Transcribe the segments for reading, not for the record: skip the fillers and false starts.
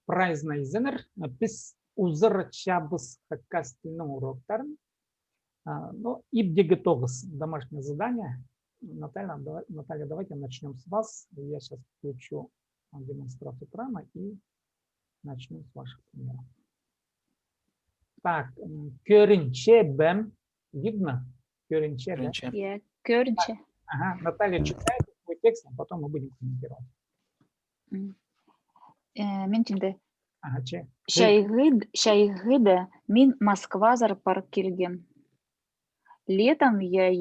Прайзнайзенер, біз узыр чабыс хакастильным уроктарын. Ну, и ДГ-9 домашнее задание. Наталья, давайте начнем с вас. Я сейчас включу демонстрацию экрана и начнем с ваших примеров. Так, Körünçe видно? Körünçe. Я Körünçe. Ага, Наталья читает свой текст, а потом мы будем комментировать. Мен Ага, че? Шайгыда мин Москвазар паркельген. Летом я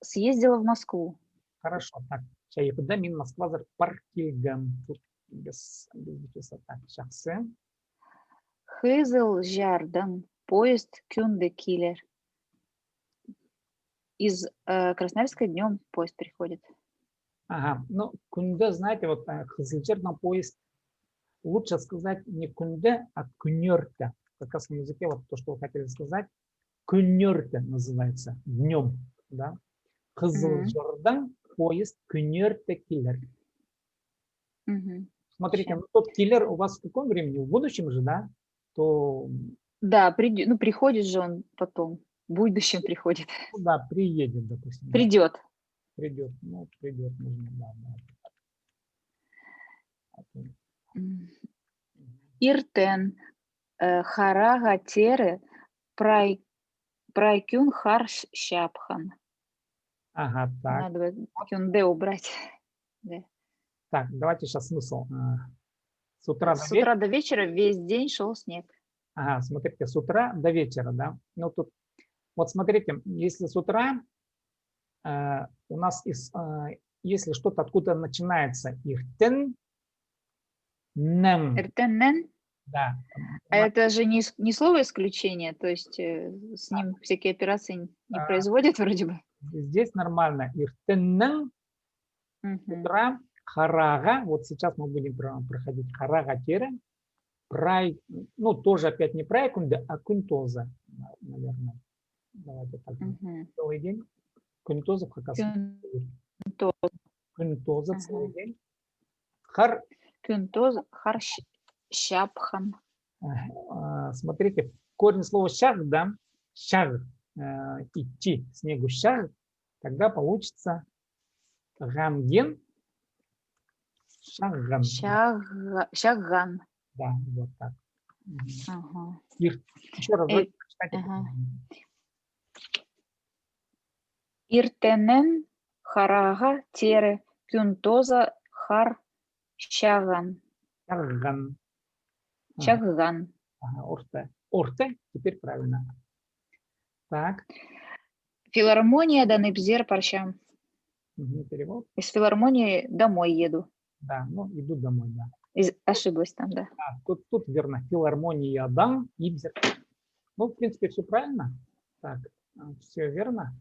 съездила в Москву. Хорошо, так. Шайгыда мин Москвазар паркельген. Тут без так, шахсы. Хызыл жардан поезд Кюнде Киллер. Из Красноярска днем поезд приходит. Ага, ну, кунде, знаете, вот хызылчерный поезд, лучше сказать не кунде, а кунерте. В кавказском языке вот то, что вы хотели сказать, кунерте называется, днем, да. Хызылчердан поезд Кюнерте Киллер. Смотрите, ну, тот киллер у вас в каком времени? В будущем же, да? То... Да, приходит же он потом. В будущем приходит. Ну, да, приедет, допустим. Придет. Да? Придет. Ну, придет, нужно, да. Иртен харага тере прайкюн харш щапхан. Ага, так. Надо кюнде убрать. Да. Так, давайте сейчас смысл. С утра до вечера весь день шел снег. Ага, смотрите, с утра до вечера, да. Ну, тут, вот смотрите, если с утра у нас, если что-то откуда начинается, иртен, нем. Иртеннен? Да. А это же не слово исключение, то есть с ним всякие операции не производят вроде бы. Здесь нормально. Иртеннен, утра, харага, вот сейчас мы будем проходить харага тере, ну тоже опять не прайкунде, а кунтоза, наверное. Давайте так. Целый день. Кунтоза в хакасском. Кунтоза целый день. Кунтоза, хар щапхан. Смотрите, корень слова щаг, да, щаг, идти, снегу щаг, тогда получится гамген, шагган. Шагган. Да, вот так. Ага. Еще раз прочитайте. Иртенен харага тере кюнтоза хар щаган. Шагган. Шагган. Ага, орте, теперь правильно. Так. Филармония да Непзер парщам. Перевод. Из филармонии домой еду. Да, ну иду домой, да. Ошиблась там, да. Тут верно. Филармония да, Ибзер. Ну, в принципе, все правильно. Так, все верно.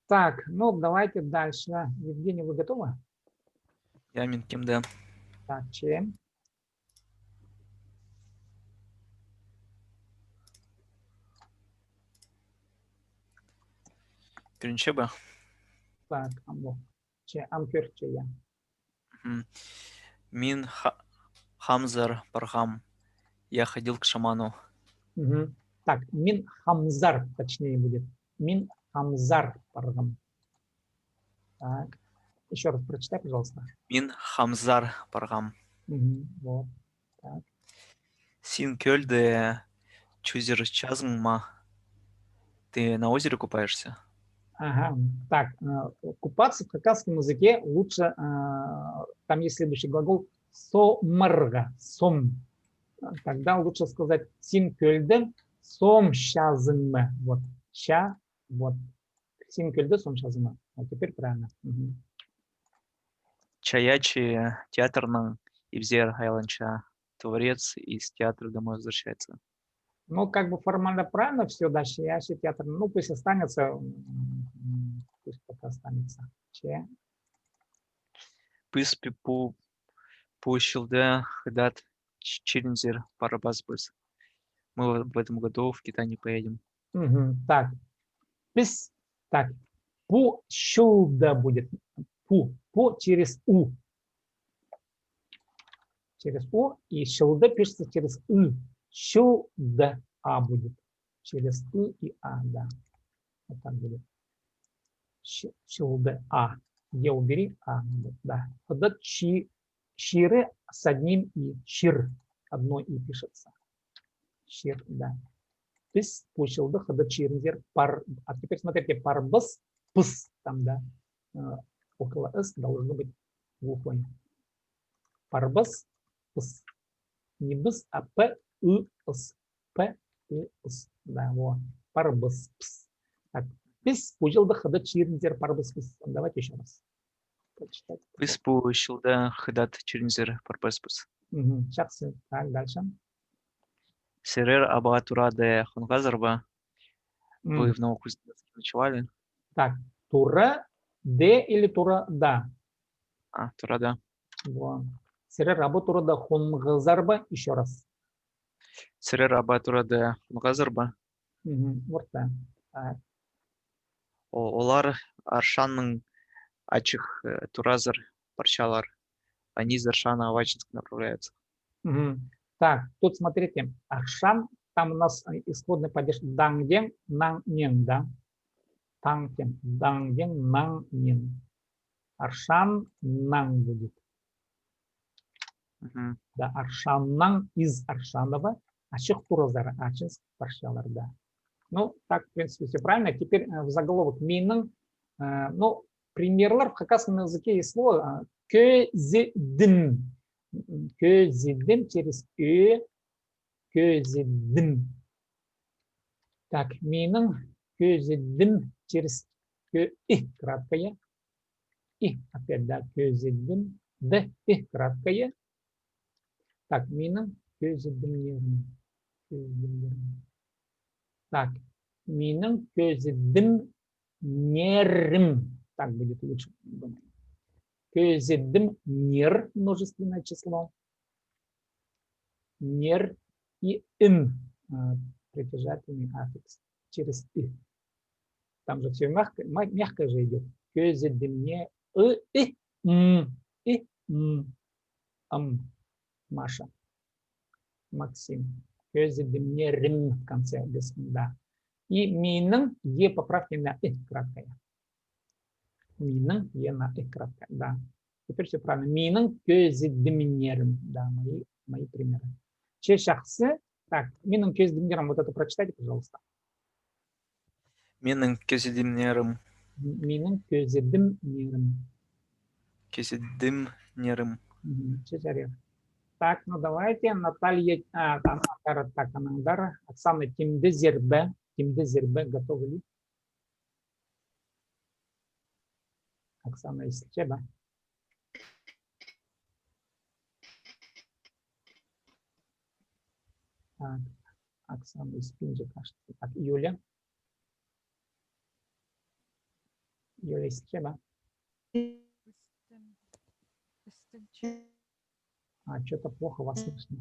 Так, ну давайте дальше. Евгений, вы готовы? Я Минким, да. Так, чем? Körünçe. Так, Амкерче я. Мин Хамзар Пархам. Я ходил к шаману. Так, Мин Хамзар, точнее будет. Мин Хамзар Пархам. Так, еще раз прочитай, пожалуйста. Мин Хамзар Пархам. Вот. Так. Син Кёльде Чузер Чазма. Ты на озере купаешься? Ага, так, купаться в хакасском языке лучше, там есть следующий глагол сомрга, сом. Тогда лучше сказать син кёльде сом щазыме. Вот, ща, вот. Син кёльде сом щазыме. Вот теперь правильно. Чаячи театрның Ибзер Айланча. Творец из театра домой возвращается. Ну, как бы формально правильно все, да, Чаящий театр, ну, пусть останется, пусть пока останется. Че. Пыспи пущилде хедат Челленджер Парабасбыс. Мы в этом году в Китай не поедем. Так, пис, так, пущилда будет, пу через у. через О, и шилды пишется через И. Шилды А будет. Через И и А, да. Вот так будет. Шилды А. Е убери, А, да. Хадат ширы с одним И. Шир. Одно И пишется. Шир, да. Пис пушилды хадат ширнзер пар. А теперь смотрите, парбас, пс, там, да. Около С должно быть глухой. Парбас, пс. Не бс, а п, и, с. П, и, с. Да, вот. Парбас, пс. Так. Пис пушилды хадат ширнзер парбас, пс. Давайте еще раз. Почитать. Виспу шилда хидат чернзер парпеспус. Сейчас. Так, дальше. Серер абатураде хунгазарба. Вы М. в Новокузнецке ночевали? Так, тура, де или тура, да. А, турада. Вот. Серер абатурада хунгазарба. Еще раз. Серер абатураде хунгазарба. Вот так. Так. Олар Аршанның ачық туразыр парчалар. Они из Аршана в Ачинск направляются. Так, тут смотрите, Аршан, там у нас исходный падеж дангден, нан-нен, да? Тангден, дангден, нан-нен. Аршан, нан будет. Да, Аршаннан из Аршанова, ачық туразар, Ачинск, парчалар, да. Ну, так, в принципе, все правильно. Теперь в заголовок минның, ну, примерлар в хакасском языке есть слово көзедім. Көзедім через көзедім. Так, минның көзедім через краткое. И опять, да, көзедім. Д, краткое. Так, минның көзедімнерім. Так, минның көзедімнерім. Так будет лучше. Көзедім нер, множественное число. Нер и ин, притяжательный аффикс через и. Там же все мягко же идет. Көзедім не и Маша. Максим. Көзедім нерім в конце без да. И минның е поправки на и краткое. Минның е на и краткое, да. Теперь все правильно. Минның көзедімнерім. Да, мои примеры. Че шахсы. Так, минның көзедімнерім. Вот это прочитайте, пожалуйста. Менің кезедімнерім. Минның көзедімнерім. Кезедімнерім. Так, ну давайте, Наталья, Оксана Тимдезербе, готовы ли? Оксана из Чеба. Так, Оксана из Пинджи, кажется. Так, Юля. Юля из Чеба. Что-то плохо вас слышно.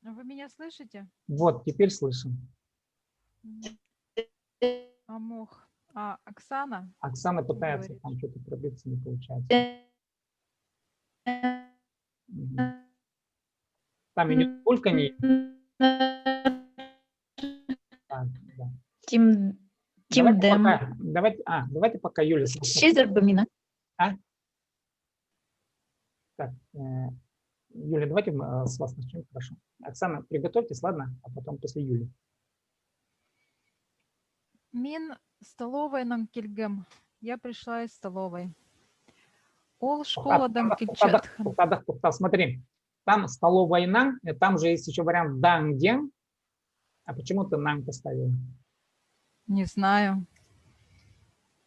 Вы меня слышите? Вот, теперь слышим. Амух. А Оксана? Оксана пытается говорит. там что-то пробиться, не получается. Там идет только не. Так, да. Давайте пока Юля. Шизербамина. Так, Юля, давайте мы с вас начнем, хорошо. Оксана, приготовьтесь, ладно, а потом после Юли. Мин столовой нам кильгем. Я пришла из столовой. Ол школа дам кильчатхан. Смотри, там столовая нан, там же есть еще вариант дангден. А почему ты нан поставила? Не знаю.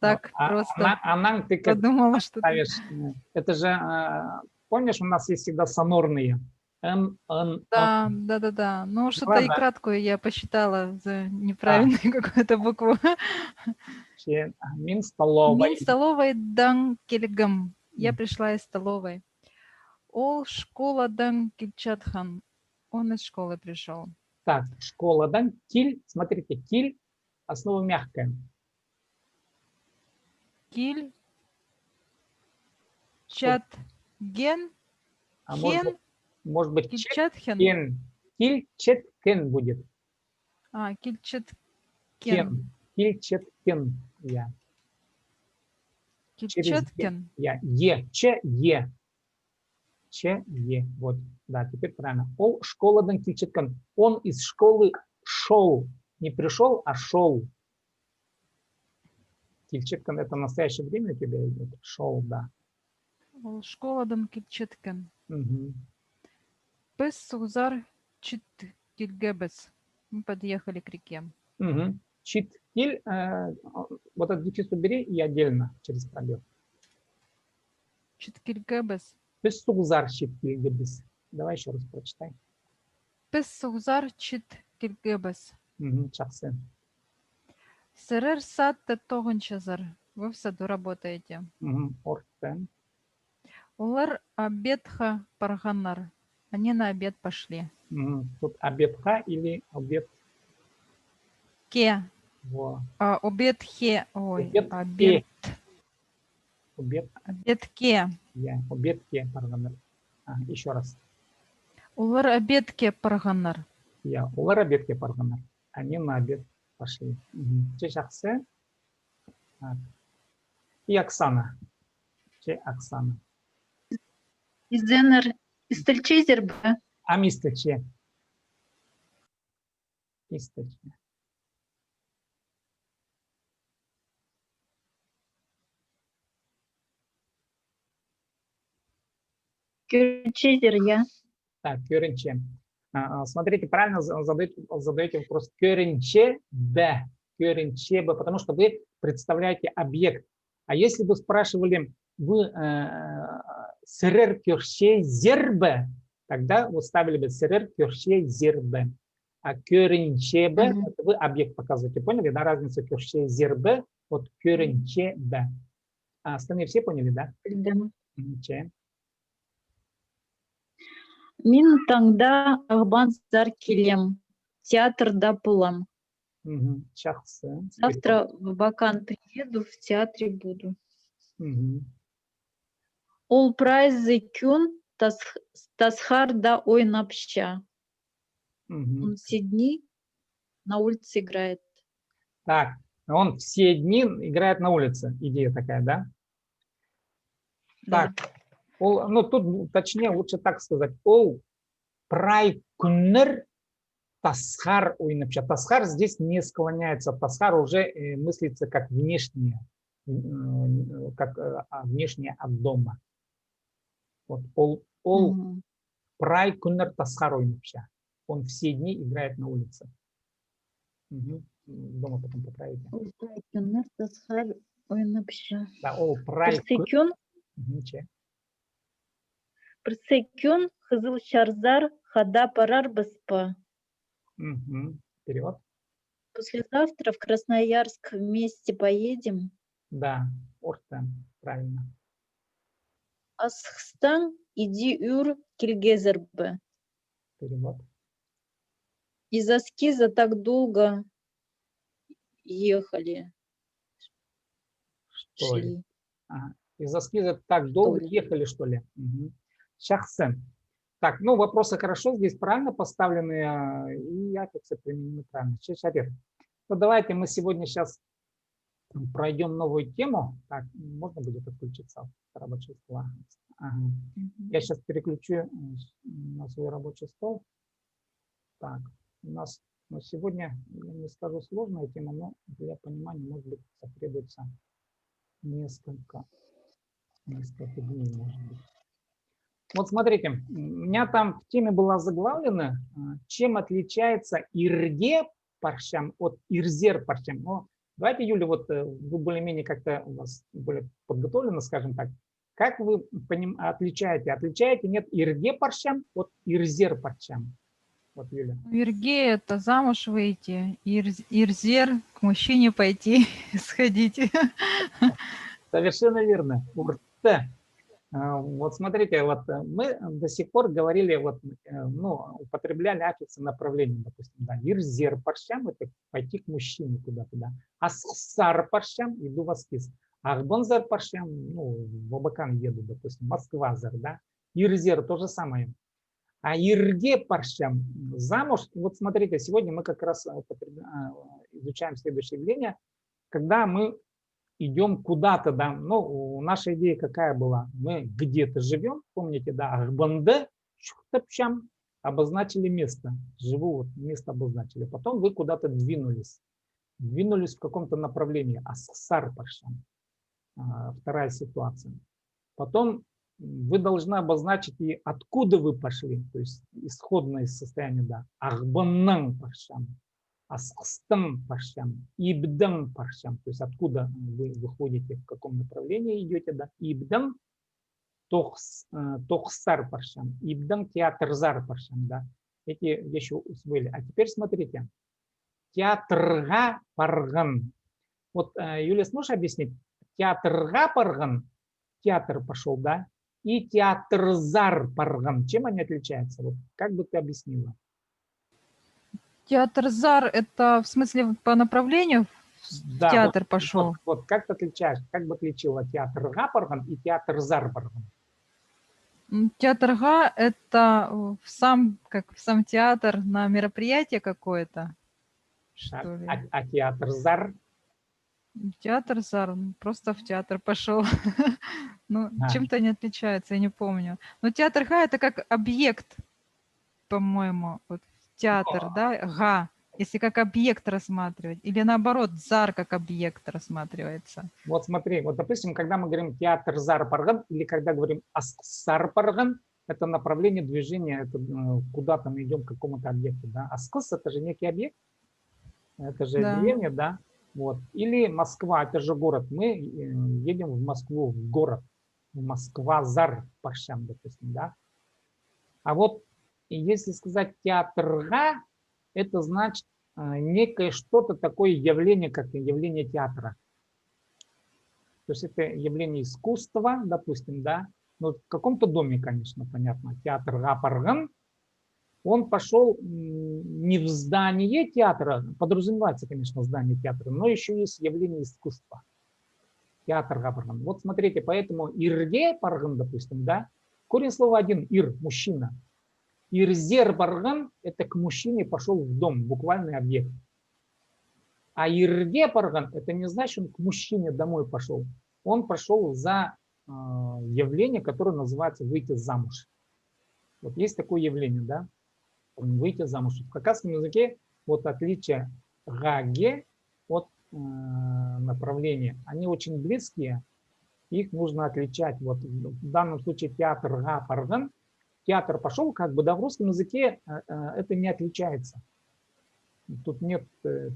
Так просто нан ты как подумала, что ставишь. Это же, помнишь, у нас есть всегда сонорные. Да. Ну, что-то Ладно. и краткую я посчитала за неправильную какую-то букву. Мин столовой. Мин столовой дан кильгем. Я пришла из столовой. Ол школа дан кильчатхан. Он из школы пришел. Так, школа дан киль. Смотрите, киль основа мягкая. Киль. Чат ген. А Кен, может быть Кильчатхен. четкен. Кильчеткен будет. Кильчаткен. Кен. Кильчеткен. Я. Через Кильчаткен. я. Е. Че. Е. Че. Е. Вот. Да, теперь правильно. Ол школадан кильчеткан. Он из школы шел. Не пришел, а шел. Кильчеткан это в настоящее время у тебя идет. Шел, да. Ол школадан Кильчаткен. Угу. Пес сузар чит кильгебес. Мы подъехали к реке. Угу. Читкиль, вот этот дефис убери и отдельно через пробел. Чит кильгебес. Пес сугзар читкиль гебис. Давай еще раз прочитай. Пес сузар чит кильгебес. Угу. Чаксы. Серер сад тогончазар. Вы в саду работаете. Угу. Ортен. Улар обедха парганар. Они на обед пошли. Угу. Тут обедха или обед. Ке. Во. Обед хе. Ой, Обед обед. Обед. Обед ке. Я. Обедке, пардон. Еще раз. Улар обед ке парганар. Я. Улар обедке, пардон. Они на обед пошли. Че Чаксы. И Оксана. Че Оксана. Изденер истельчезер б. А мистер Че. Мистер Че. Кючезер я. Так, Кёренче. Смотрите, правильно задаете вопрос Кёренче Б. Кёренче Б, потому что вы представляете объект. А если бы спрашивали вы Серер Кёрше Зербе, тогда вы ставили бы Серер Кёрше Зербе. А Кёренче Б, это вы объект показываете. Поняли, да, разницу Кёрше Зербе от Кёренче Б. А остальные все поняли, да? Че. Мин таңда ағбан зар келем. Театрда пылам. Чаксы. Завтра в Бакан приеду, в театре буду. Ол прайзы күн тасхарда ойнапща. Он все дни на улице играет. Так, он все дни играет на улице. Идея такая, да? Да. Так, ну тут точнее лучше так сказать. Ол прайкунер тасхар ойнапща. Тасхар здесь не склоняется. Тасхар уже мыслится как внешнее, как внешнее от дома. Вот ол прайкунер тасхар ойнапща. Он все дни играет на улице. Дома потом поправите. Ол прайкунер тасхар ойнапща. Да, ол прайкунер. Прсекюн хызыл шарзар хада парар быспа. Вперед. Послезавтра в Красноярск вместе поедем. Да, Ортен, правильно. Асхстан иди юр кильгезербе. Перевод. Из Аскиза так долго ехали. Что ли? Шли. Из Аскиза так долго ехали, что ли? Шахсен. Так, ну вопросы хорошо здесь правильно поставлены, и аффиксы применены правильно. Шарир. Ну давайте мы сегодня сейчас пройдем новую тему. Так, можно будет отключиться рабочий стол? Ага. Я сейчас переключу на свой рабочий стол. Так, у нас сегодня, я не скажу сложная тема, но для понимания, может быть, потребуется несколько дней, может быть. Вот смотрите, у меня там в теме было заглавлено, чем отличается ирге паршам от ирзер паршам. Но давайте, Юля, вот вы более-менее как-то у вас более подготовлено, скажем так. Как вы отличаете? Отличаете, нет, ирге паршам от ирзер паршам? Вот, Юля. Ирге – это замуж выйти, ирзер – к мужчине пойти, сходить. Совершенно верно. Урте. Вот смотрите, вот мы до сих пор говорили, вот, ну, употребляли аффиксы направления, допустим, да, ирзер паршам – это пойти к мужчине куда-то, асхсар паршам – иду в Аскиз, ахбонзар паршам, ну, в Абакан еду, допустим, Москвазар, да, Ирзер то же самое. А ирге паршам, замуж, вот смотрите, сегодня мы как раз изучаем следующее явление, когда мы идем куда-то, да, ну, наша идея какая была? Мы где-то живем, помните, да, Ахбанде, Чухтапчам, обозначили место, живу, вот, место обозначили. Потом вы куда-то двинулись в каком-то направлении, Асхсар паршам, вторая ситуация. Потом вы должны обозначить и откуда вы пошли, то есть исходное состояние, да, Ахбаннан паршам, Асхстан паршам, Ибдан паршам, то есть откуда вы выходите, в каком направлении идете, да, Ибдан, Тохсар паршам, Ибдан театрзар паршам, да, эти вещи усвоили. А теперь смотрите, театрга парган. Вот, Юлия, сможешь объяснить? Театрга парган, театр пошел, да, и театрзар парган. Чем они отличаются? Вот, как бы ты объяснила? Театр Зар, это в смысле по направлению в Да, театр пошел? вот как ты отличаешь, как бы отличила театр Гапарган и театр Зарбарган? Театр Га– это как в сам театр на мероприятие какое-то, что ли? А театр Зар? Театр Зар, просто в театр пошел. Ну, чем-то они отличаются, я не помню. Но театр Га– это как объект, по-моему, вот театр, да, Га, если как объект рассматривать, или наоборот, Зар как объект рассматривается. Вот смотри, вот допустим, когда мы говорим театр Зарпарган или когда говорим Сарпарган, это направление движения, это куда-то мы идем к какому-то объекту, да. Аскос это же некий объект, это же деревня, да. Вот. Или Москва, это же город. Мы едем в Москву, в город. Москва, Зар, Паршам, допустим, да. А вот если сказать театр Га, это значит некое что-то такое явление, как явление театра. То есть это явление искусства, допустим, да. Но в каком-то доме, конечно, понятно. Театр Га-Парган, он пошел не в здание театра, подразумевается, конечно, здание театра, но еще есть явление искусства. Театр Га-Парган. Вот смотрите, поэтому Ирге Парган, допустим, да, корень слова один, Ир, мужчина. Ирзер Парган – это к мужчине пошел в дом, буквальный объект. А Ирге Парган – это не значит, он к мужчине домой пошел. Он пошел за явление, которое называется выйти замуж. Вот есть такое явление, да, выйти замуж. В хакасском языке вот отличие гаге от направления, они очень близкие, их нужно отличать. Вот в данном случае театр га-парган, театр пошел, как бы, да, в русском языке это не отличается. Тут нет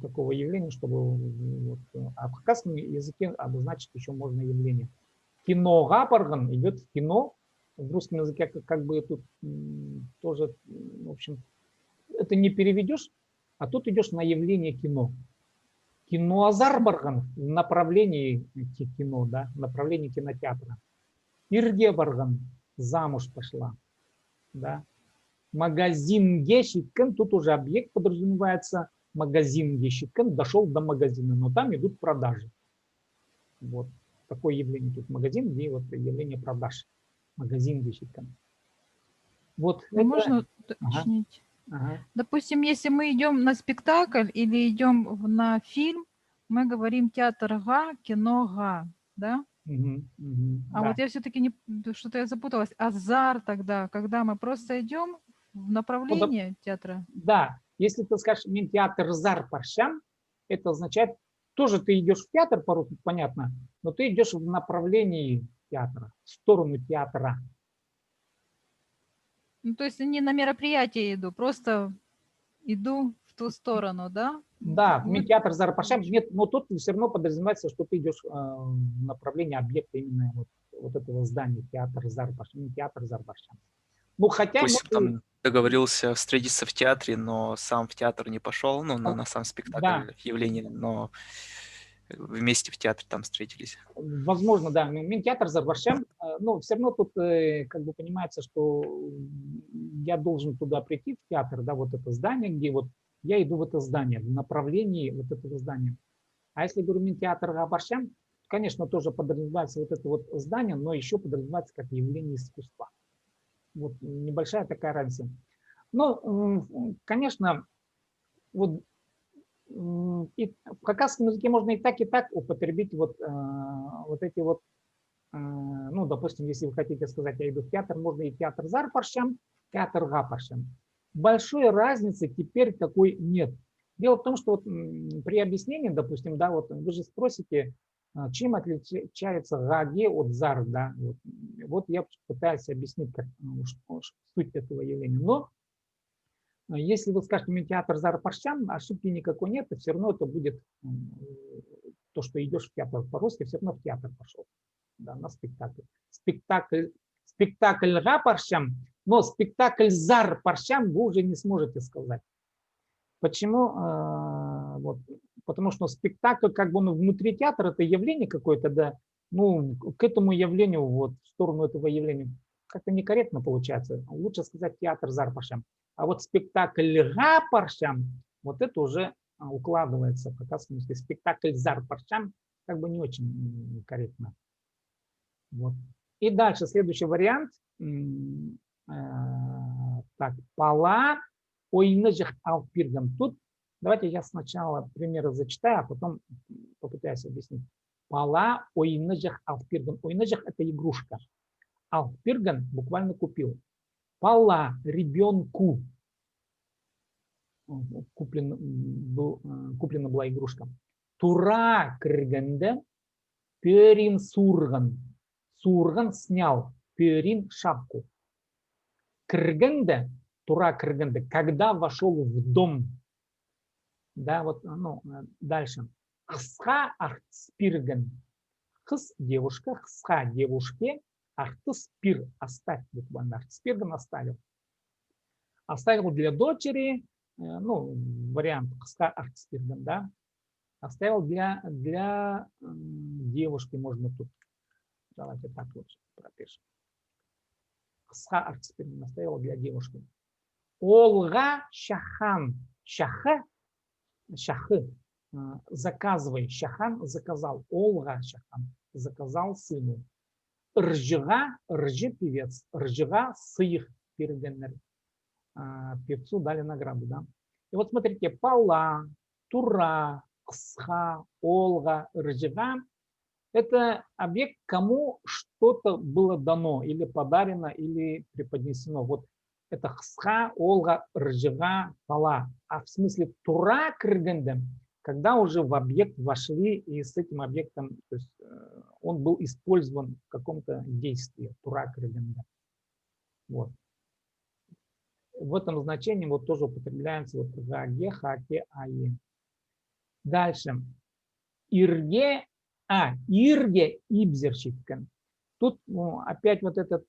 такого явления, чтобы... Вот, а в хакасском языке обозначить еще можно явление. Кино га-парган идет в кино. В русском языке как бы тут тоже, в общем, это не переведешь, а тут идешь на явление кино. Кино Азарбарган в направлении кино, да, в направлении кинотеатра. Иргебарган замуж пошла, да. Магазин Гешиткан, тут уже объект подразумевается, магазин Гешиткан дошел до магазина, но там идут продажи. Вот такое явление тут магазин, где вот явление продаж. Магазин Гешиткан. Вот это... Можно уточнить? Ага. Допустим, если мы идем на спектакль или идем на фильм, мы говорим театр Га, кино Га, да? А да. вот я все-таки не, что-то я запуталась. Азар тогда, когда мы просто идем в направлении театра? Да, если ты скажешь «Мен театр Зар Паршам», это означает, тоже ты идешь в театр, по-русски понятно, но ты идешь в направлении театра, в сторону театра. Ну, то есть не на мероприятие иду, просто иду в ту сторону, да? Да, в театр Зар Паршам нет, но тут все равно подразумевается, что ты идешь в направлении объекта именно вот этого здания, театр Зар Паршам, театр Зар Паршам. Ну, хотя... Пусть там договорился встретиться в театре, но сам в театр не пошел, ну, на сам спектакль, да, явление, но вместе в театре там встретились. Возможно, да. Театр Зарбаршам, но все равно тут как бы понимается, что я должен туда прийти, в театр, да, вот это здание, где вот я иду в это здание, в направлении вот этого здания. А если говорю театр Зарбаршам, конечно, тоже подразумевается вот это вот здание, но еще подразумевается как явление искусства. Вот небольшая такая разница. Ну, конечно, вот и в хакасском языке можно и так употребить вот, вот эти вот, ну, допустим, если вы хотите сказать, я иду в театр, можно и театр зар паршам, театр га паршам. Большой разницы теперь такой нет. Дело в том, что вот при объяснении, допустим, да, вот вы же спросите, чем отличается гаге от зар, да, вот я пытаюсь объяснить как, суть этого явления. Но если вы скажете мне театр зар паршам, ошибки никакой нет, и все равно это будет то, что идешь в театр по-русски, все равно в театр пошел, да, на спектакль. Спектакль га паршам, но спектакль зар паршам вы уже не сможете сказать. Почему? Вот, потому что спектакль, как бы он внутри театра, это явление какое-то, да, ну, к этому явлению, вот, в сторону этого явления, как-то некорректно получается. Лучше сказать театр зар паршам. А вот спектакль га паршам, вот это уже укладывается в хакасском языке. Спектакль зар паршам как бы не очень корректно. Вот. И дальше следующий вариант. Так, пала ойныжих алпиргам. Тут давайте я сначала примеры зачитаю, а потом попытаюсь объяснить. Пала ойныжих алпиргам. Ойныжих это игрушка. Алпирган буквально купил. Пала ребенку. Куплена была игрушка. Тура крыгенде перин сурган. Сурган снял. Перин шапку. Крыгенде, тура крыгенде, когда вошел в дом. Да, вот, ну, дальше. Хсха ахтспирген. Хс девушка, хсха девушке, ахтспир оставь буквально. Ахтспирген оставил. Оставил для дочери, ну, вариант хсха ахтспирген, да. Оставил для девушки, можно тут. Давайте так лучше пропишем. Хсха ахтспирген оставил для девушки. Олга шахан. Шаха, шахы, заказывай. Шахан заказал. Олга шахан заказал сыну. Ржига, ржи певец. Ржига сыих пиргенер. Певцу дали награду, да. И вот смотрите, пала, тура, ксха, олга, ржига. Это объект, кому что-то было дано, или подарено, или преподнесено. Вот это хсха, олга, ржига, пала. А в смысле тура крыгендем, когда уже в объект вошли и с этим объектом, то есть он был использован в каком-то действии, тура крыгендем. Вот. В этом значении вот тоже употребляется вот гаге, хаке, аи. Дальше. Ирге, ирге ибзерщиккен. Тут опять вот этот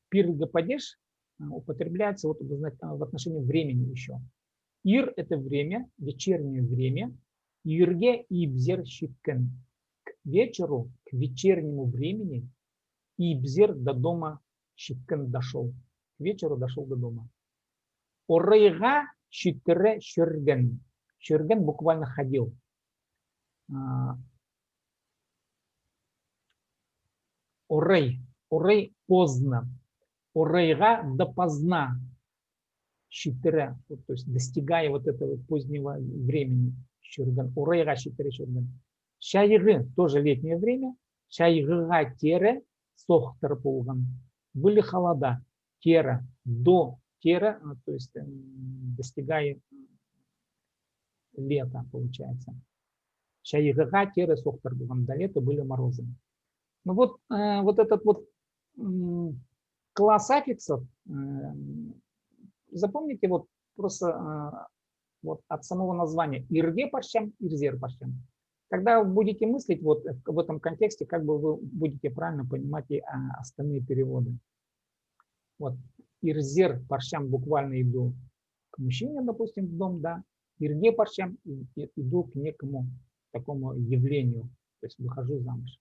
пирга падеж употребляется вот в отношении времени еще. Ир – это время, вечернее время. Ирге ибзерщиккен. К вечеру, к вечернему времени ибзер до дома щиккен дошел. К вечеру дошел до дома. Орейга щитре щерген. Щерген буквально ходил. Орей. Орей поздно. Орейга допоздна. Щитре. То есть достигая вот этого позднего времени. Щерген. Орейга щитре щерген. Шайгы тоже летнее время. Шайгыга тере сохтар полган. Были холода. Тера до тера, то есть достигая лета, получается. Шайгыга тере сохтар полган. До лета были морозы. Ну вот, вот этот вот класс аффиксов, запомните вот просто вот от самого названия ирге паршам, ирзер паршам. Когда вы будете мыслить вот в этом контексте, как бы вы будете правильно понимать и остальные переводы. Вот ирзер паршам буквально иду к мужчине, допустим, в дом, да. Ирге паршам иду к некому такому явлению, то есть выхожу замуж.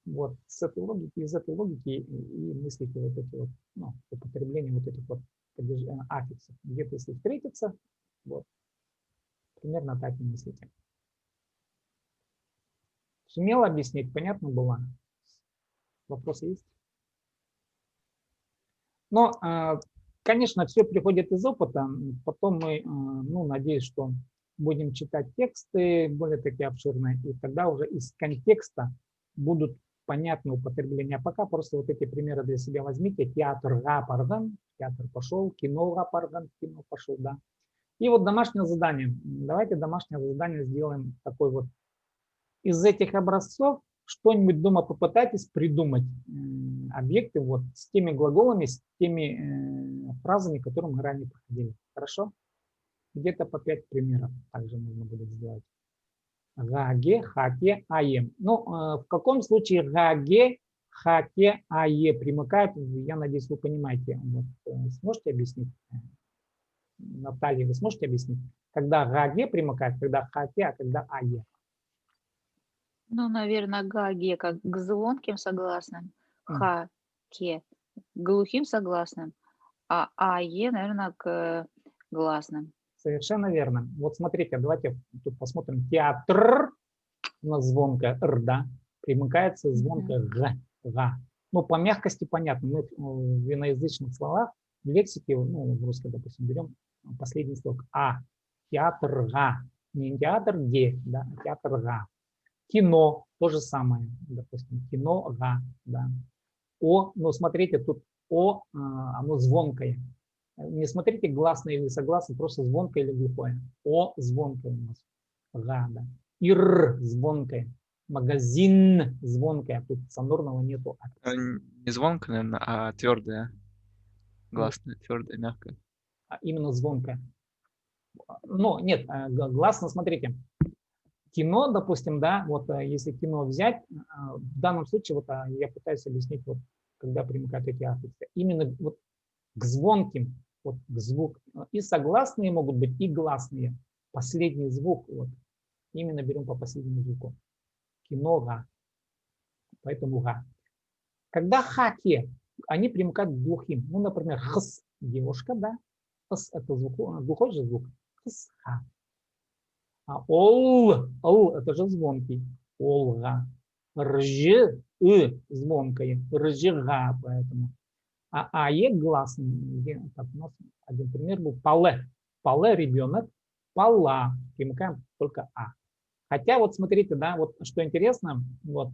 Вот с этой логики, из этой логики и мыслите вот эти вот, ну, употребление вот этих вот аффиксов. Где-то если встретиться, вот, примерно так и мыслите. Сумел объяснить, понятно было? Вопросы есть? Но, конечно, все приходит из опыта. Потом мы, ну, надеюсь, что будем читать тексты более такие обширные, и тогда уже из контекста будут понятны употребления. А пока просто вот эти примеры для себя возьмите. Театр гапарган, театр пошел, кино гапарган, кино пошел, да. И вот домашнее задание. Давайте домашнее задание сделаем такой вот. Из этих образцов что-нибудь дома попытайтесь придумать объекты вот с теми глаголами, с теми фразами, которые мы ранее проходили. Хорошо? Где-то по 5 примеров также нужно будет сделать. Гаге, хаке, аем. Ну, в каком случае гаге, хаке, ае примыкают, я надеюсь, вы понимаете. Вот, сможете объяснить? Наталья, вы сможете объяснить? Когда гаге примыкает, когда хаке, а когда ае? Ну, наверное, гаге как к звонким согласным, ха-ке к глухим согласным, а ае, наверное, к гласным. Совершенно верно. Вот смотрите, давайте тут посмотрим. Театр, у нас звонкое р, да, примыкается звонкое г, га. Ну, по мягкости понятно. Мы в иноязычных словах, в лексике, ну, в русской, допустим, берем последний слог а. Театр га. Не театр ге, да, а театр га. Кино, то же самое, допустим, кино га, да. О, ну, смотрите, тут о, оно звонкое. Не смотрите, гласное или согласное, просто звонкое или глухое. О звонкое у нас. Га, да. Ир звонкое. Магазин звонкое. Тут сонорного нету. Не звонко, наверное, а твердая. Гласная, твердая, мягкая. Именно звонкое. Ну, нет, гласно, смотрите. Кино, допустим, да, вот если кино взять, в данном случае вот я пытаюсь объяснить, вот, когда примыкают эти аффиксы. Именно вот к звонким, вот к звуку. И согласные могут быть, и гласные. Последний звук, вот. Именно берем по последнему звуку. Кино, га. Поэтому га. Когда хаке, они примыкают к глухим. Ну, например, хс, девушка, да. Хс, это звук, глухой же звук. Хс, ха. А ол, это же звонкий. Олга. Рж, звонкое. Ржга, поэтому. А ае гласный. Так, у нас один пример был. Пале. Пале ребенок. Пала. Примыкаем только а. Хотя вот смотрите, да, вот что интересно, вот,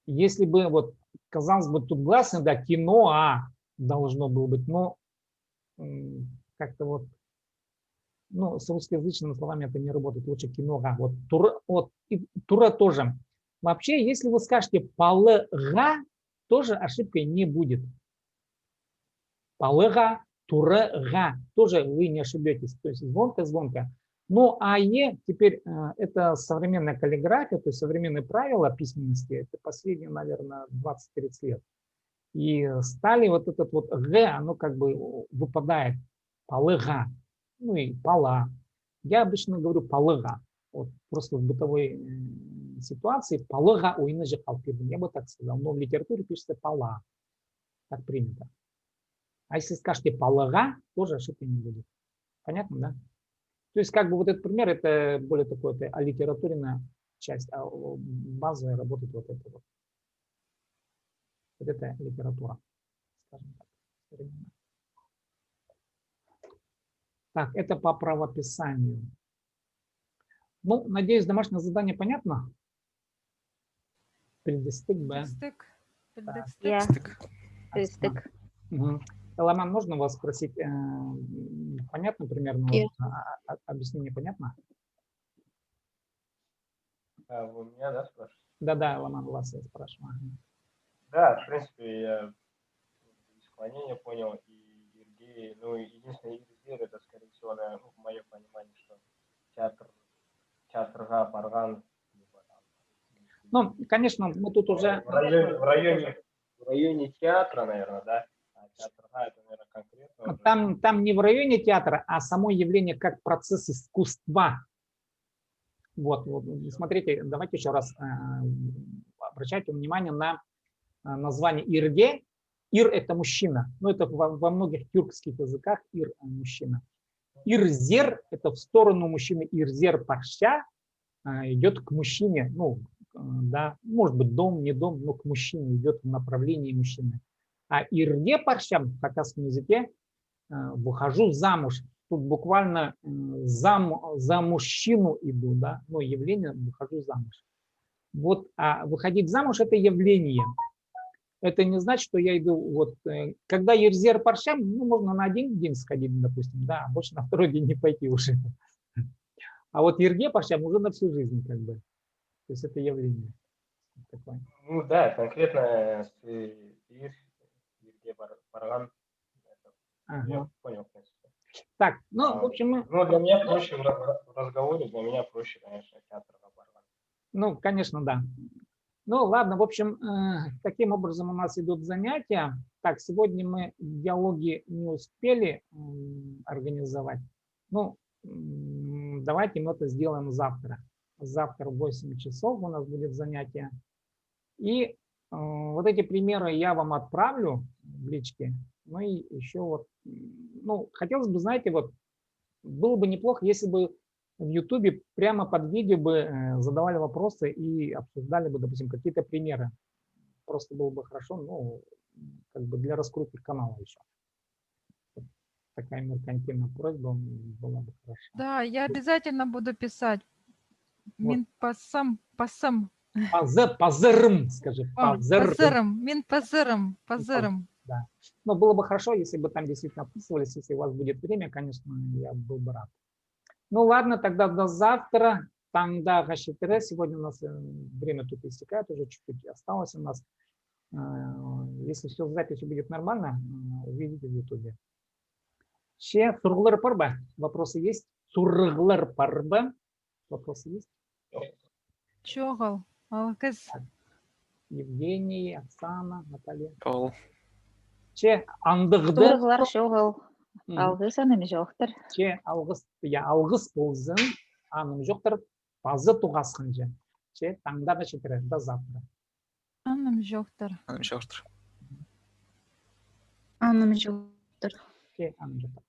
если бы вот, казалось бы, тут гласный, да, кино, должно было быть, но как-то вот, ну, с русскоязычными словами это не работает, лучше кино, вот, тура тоже. Вообще, если вы скажете палега, тоже ошибкой не будет. Палега, турега, тоже вы не ошибетесь, то есть звонко. Ну, ае, теперь это современная каллиграфия, то есть современные правила письменности, это последние, наверное, 20-30 лет. И стали вот этот вот г, оно как бы выпадает, палега, ну и пала. Я обычно говорю палега, вот просто в бытовой ситуации палега у иначе халпибн, я бы так сказал, но в литературе пишется пала, так принято. А если скажете палега, тоже ошибки не будет. Понятно, да? То есть как бы вот этот пример, это более такой аллитературная часть, а базовая работает вот это вот. Вот это литература, скажем так. Так, это по правописанию. Ну, надеюсь, домашнее задание понятно? Предстык, Б. Предстык. Ламан, можно вас спросить, понятно примерно, вот, объяснение понятно? Вы меня, да, спрашиваете? Да, Ламан, вас я спрашиваю. Да, в принципе, я склонение понял, и Иргей, ну, единственное, Иргей, это, скорее всего, наверное, ну, мое понимание, что театр га, парган. Ну, конечно, мы тут уже... В районе театра, наверное, да? А театр га, это, наверное, конкретно... Там не в районе театра, а само явление как процесс искусства. Вот, смотрите, давайте еще раз обращайте внимание на название Ирге. Ир – это мужчина. Ну, это во многих тюркских языках ир – мужчина. Ирзер – это в сторону мужчины. Ирзер парща идет к мужчине. Ну, да, может быть, дом, не дом, но к мужчине идет в направлении мужчины. А ирге паршам в хакасском языке выхожу замуж. Тут буквально за мужчину иду, да, ну, явление, выхожу замуж. Вот, а выходить замуж – это явление. Это не значит, что я иду, вот, когда ерзер паршам, ну, можно на один день сходить, допустим, да, а больше на второй день не пойти уже. А вот ерге паршам уже на всю жизнь, как бы. То есть это явление такое. Ну да, конкретно с Ерге Барган. Я понял, в принципе. Так, ну, в общем, мы... Ну, для меня проще в разговоре, для меня проще, конечно, театр Барган. Ну, конечно, да. Ну, ладно, в общем, таким образом у нас идут занятия. Так, сегодня мы диалоги не успели организовать. Ну, давайте мы это сделаем завтра. Завтра в 8 часов у нас будет занятие. И вот эти примеры я вам отправлю в личке. Ну и еще вот, ну, хотелось бы, знаете, вот, было бы неплохо, если бы в Ютубе прямо под видео бы задавали вопросы и обсуждали бы, допустим, какие-то примеры. Просто было бы хорошо, ну, как бы для раскрутки канала еще. Такая меркантильная просьба была бы хорошо. Да, я обязательно буду писать. Вот. Минпасам, Пазырым, скажи, пазырым. пазырым, минпазырым, пазырым. Да. Но было бы хорошо, если бы там действительно вписывались, если у вас будет время, конечно, я был бы рад. Ну ладно, тогда до завтра. Тогда Гашитере. Сегодня у нас время тут истекает, уже чуть-чуть осталось у нас. Если все с записью будет нормально, увидите в Ютубе. Ще сурглар парба. Вопросы есть? Сурглар парба. Вопросы есть? Чогал, алкыз. Евгений, Оксана, Наталья. Ол. Че андыгды. Турғылар шоғыл. Алғыс аным жоқтыр. Че алғыс болсын, аным жоқтыр, базы туғасқынжы. Че таңда Гашитере. До завтра. Анным жоқтыр. Анам жоқтыр. Аным жоқтыр. Че аным жоқтыр.